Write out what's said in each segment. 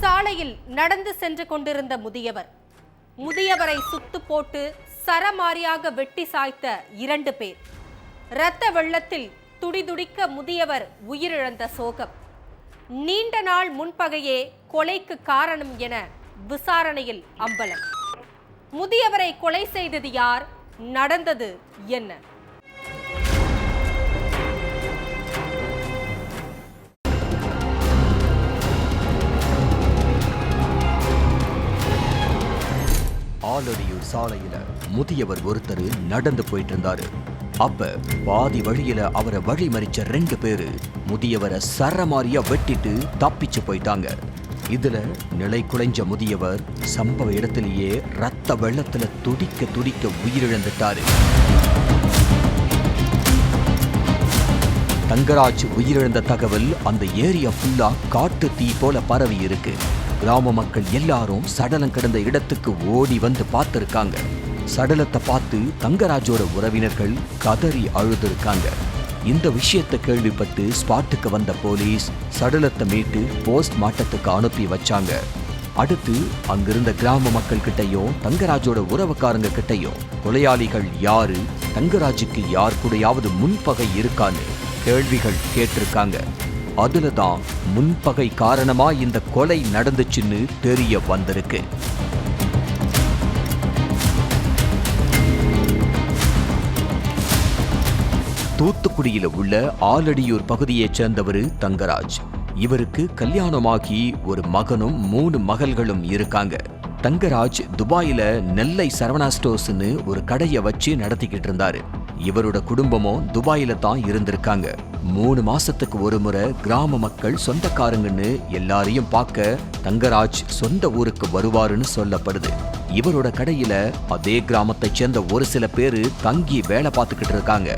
சாலையில் நடந்து சென்று கொண்டிருந்த முதியவரை சுத்து போட்டு சரமாரியாக வெட்டி சாய்த்த 2 பேர். இரத்த வெள்ளத்தில் துடிதுடிக்க முதியவர் உயிரிழந்த சோகம். நீண்ட நாள் முன்பகையே கொலைக்கு காரணம் என விசாரணையில் அம்பலம். முதியவரை கொலை செய்தது யார்? நடந்தது என்ன? ஆலடியூர் சாலையில முதியவர் ஒருத்தர் நடந்து போயிட்டு இருந்தாரு. அப்ப பாதி வழியில அவரை வழி மறிச்ச 2 பேரு முதியவரை சரமாரியா வெட்டிட்டு தப்பிச்சு போயிட்டாங்க. இதுல நிலை குலைஞ்ச முதியவர் சம்பவ இடத்திலேயே ரத்த வெள்ளத்துல துடிக்க துடிக்க உயிரிழந்துட்டாரு. தங்கராஜ் உயிரிழந்த தகவல் அந்த ஏரியா ஃபுல்லா காட்டு தீ போல பரவி இருக்கு. கிராம மக்கள் எல்லாரும் சடலம் கிடந்த இடத்துக்கு ஓடி வந்து பார்த்திருக்காங்க. சடலத்தை பார்த்து தங்கராஜோட உறவினர்கள் கதறி அழுதுருக்காங்க. இந்த விஷயத்தை கேள்விப்பட்டு ஸ்பாட்டுக்கு வந்த போலீஸ் சடலத்தை மீட்டு போஸ்ட்மார்ட்டத்துக்கு அனுப்பி வச்சாங்க. அடுத்து அங்கிருந்த கிராம மக்கள் கிட்டையும் தங்கராஜோட உறவுக்காரங்க கிட்டையும் கொலையாளிகள் யாரு, தங்கராஜுக்கு யார் கூடயாவது முன்பகை இருக்கான்னு கேள்விகள் கேட்டிருக்காங்க. அதுலதான் முன்பகை காரணமா இந்த கொலை நடந்துச்சுன்னு தெரிய வந்திருக்கு. தூத்துக்குடியில உள்ள ஆலடியூர் பகுதியைச் சேர்ந்தவர் தங்கராஜ். இவருக்கு கல்யாணமாகி ஒரு மகனும் 3 மகள்களும் இருக்காங்க. தங்கராஜ் துபாயில நெல்லை சரவணா ஸ்டோர்ஸ்னு ஒரு கடையை வச்சு நடத்திக்கிட்டு இருந்தாரு. இவரோட குடும்பமும் துபாயில தான் இருந்திருக்காங்க. 3 மாசத்துக்கு ஒரு முறை கிராம மக்கள் சொந்தக்காரங்கன்னு எல்லாரையும் பார்க்க தங்கராஜ் சொந்த ஊருக்கு வருவாருன்னு சொல்லப்படுது. இவரோட கடையில அதே கிராமத்தைச் சேர்ந்த ஒரு சில பேரு தங்கி வேலை பார்த்துக்கிட்டு இருக்காங்க.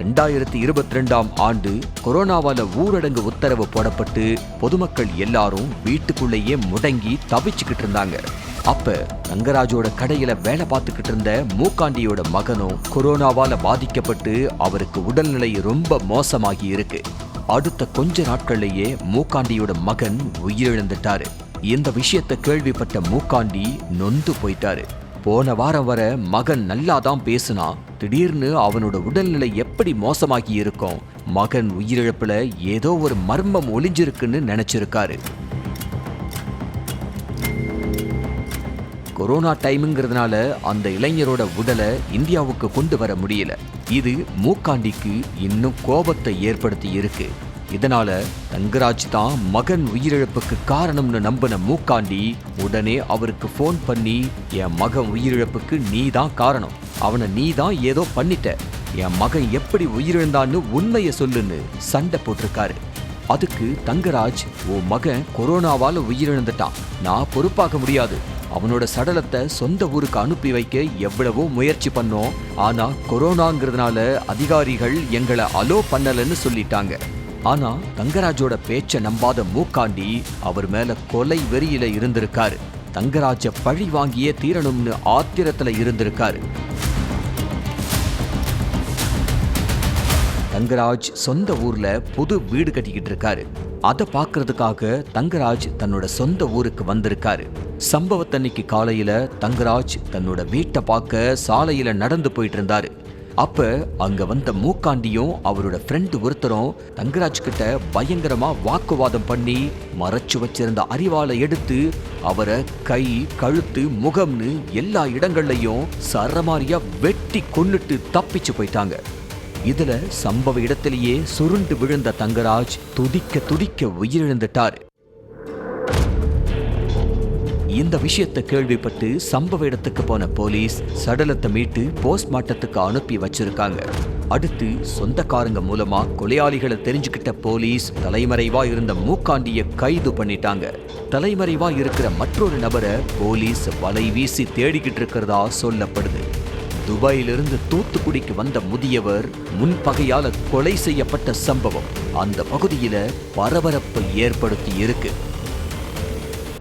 2022ஆம் ஆண்டு கொரோனாவால ஊரடங்கு உத்தரவு போடப்பட்டு பொதுமக்கள் எல்லாரும் வீட்டுக்குள்ளேயே முடங்கி தவிச்சுக்கிட்டு இருந்தாங்க. அப்ப தங்கராஜோட கடையில வேலை பார்த்துக்கிட்டு இருந்த மூக்காண்டியோட மகனும் கொரோனாவால பாதிக்கப்பட்டு அவருக்கு உடல்நிலை ரொம்ப மோசமாகி இருக்கு. அடுத்த கொஞ்ச நாட்கள்லயே மூக்காண்டியோட மகன் உயிரிழந்துட்டாரு. இந்த விஷயத்தை கேள்விப்பட்ட மூக்காண்டி நொந்து போயிட்டாரு. போன வாரம் வர மகன் நல்லாதான் பேசுனா, திடீர்னு அவனோட உடல்நிலை எப்படி மோசமாகி இருக்கும், மகன் உயிரிழப்புல ஏதோ ஒரு மர்மம் ஒளிஞ்சிருக்குன்னு நினைச்சிருக்காரு. கொரோனா டைமுங்கிறதுனால அந்த இளைஞரோட உடலை இந்தியாவுக்கு கொண்டு வர முடியல. இது மூக்காண்டிக்கு இன்னும் கோபத்தை ஏற்படுத்தி இருக்கு. இதனால தங்கராஜ் தான் மகன் உயிரிழப்புக்கு காரணம்னு நம்பின மூக்காண்டி உடனே அவருக்கு போன் பண்ணி, என் மகன் உயிரிழப்புக்கு நீ தான் காரணம், அவனை நீ தான் ஏதோ பண்ணிட்ட, என் மகன் எப்படி உயிரிழந்தான்னு உண்மையை சொல்லுன்னு சண்டை போட்டிருக்காரு. அதுக்கு தங்கராஜ், உன் மகன் கொரோனாவால உயிரிழந்துட்டான், நான் பொறுப்பாக முடியாது, அவனோட சடலத்தை சொந்த ஊருக்கு அனுப்பி வைக்க எவ்வளவோ முயற்சி பண்ணோம், ஆனா கொரோனாங்கிறதுனால அதிகாரிகள் எங்களை அலோ பண்ணலன்னு சொல்லிட்டாங்க. ஆனா தங்கராஜோட பேச்ச நம்பாத மூக்காண்டி அவர் மேல கொலை வெறியில இருந்திருக்காரு. தங்கராஜ பழி வாங்கியே தீரணும்னு ஆத்திரத்துல இருந்திருக்காரு. தங்கராஜ் சொந்த ஊர்ல புது வீடு கட்டிக்கிட்டு இருக்காரு. அதை பார்க்கறதுக்காக தங்கராஜ் தன்னோட சொந்த ஊருக்கு வந்திருக்காரு. சம்பவத்தன்னைக்கு காலையில தங்கராஜ் தன்னோட வீட்டை பார்க்க சாலையில நடந்து போயிட்டு இருந்தாரு. அப்ப அங்க வந்த மூக்காண்டியும் அவரோட ஃப்ரெண்டு ஒருத்தரும் தங்கராஜ் கிட்ட பயங்கரமா வாக்குவாதம் பண்ணி மறைச்சு வச்சிருந்த அரிவாளை எடுத்து அவரை கை, கழுத்து, முகம்னு எல்லா இடங்கள்லயும் சரமாரியா வெட்டி கொன்னுட்டு தப்பிச்சு போயிட்டாங்க. இதுல சம்பவ இடத்திலேயே சுருண்டு விழுந்த தங்கராஜ் துடிக்க துடிக்க உயிரிழந்துட்டாரு. இந்த விஷயத்தை கேள்விப்பட்டு சம்பவ இடத்துக்கு போன போலீஸ் சடலத்தை மீட்டு போஸ்ட்மார்ட்டத்துக்கு அனுப்பி வச்சிருக்காங்க. அடுத்து சொந்தக்காரங்க மூலமா கொலையாளிகளை தெரிஞ்சுக்கிட்ட போலீஸ் தலைமறைவா இருந்த மூக்காண்டிய கைது பண்ணிட்டாங்க. தலைமறைவா இருக்கிற மற்றொரு நபரை போலீஸ் வலை வீசி தேடிக்கிட்டு இருக்கிறதா சொல்லப்படுது. துபாயிலிருந்து தூத்துக்குடிக்கு வந்த முதியவர் முன்பகையால கொலை செய்யப்பட்ட சம்பவம் அந்த பகுதியில பரபரப்பை ஏற்படுத்தி இருக்கு.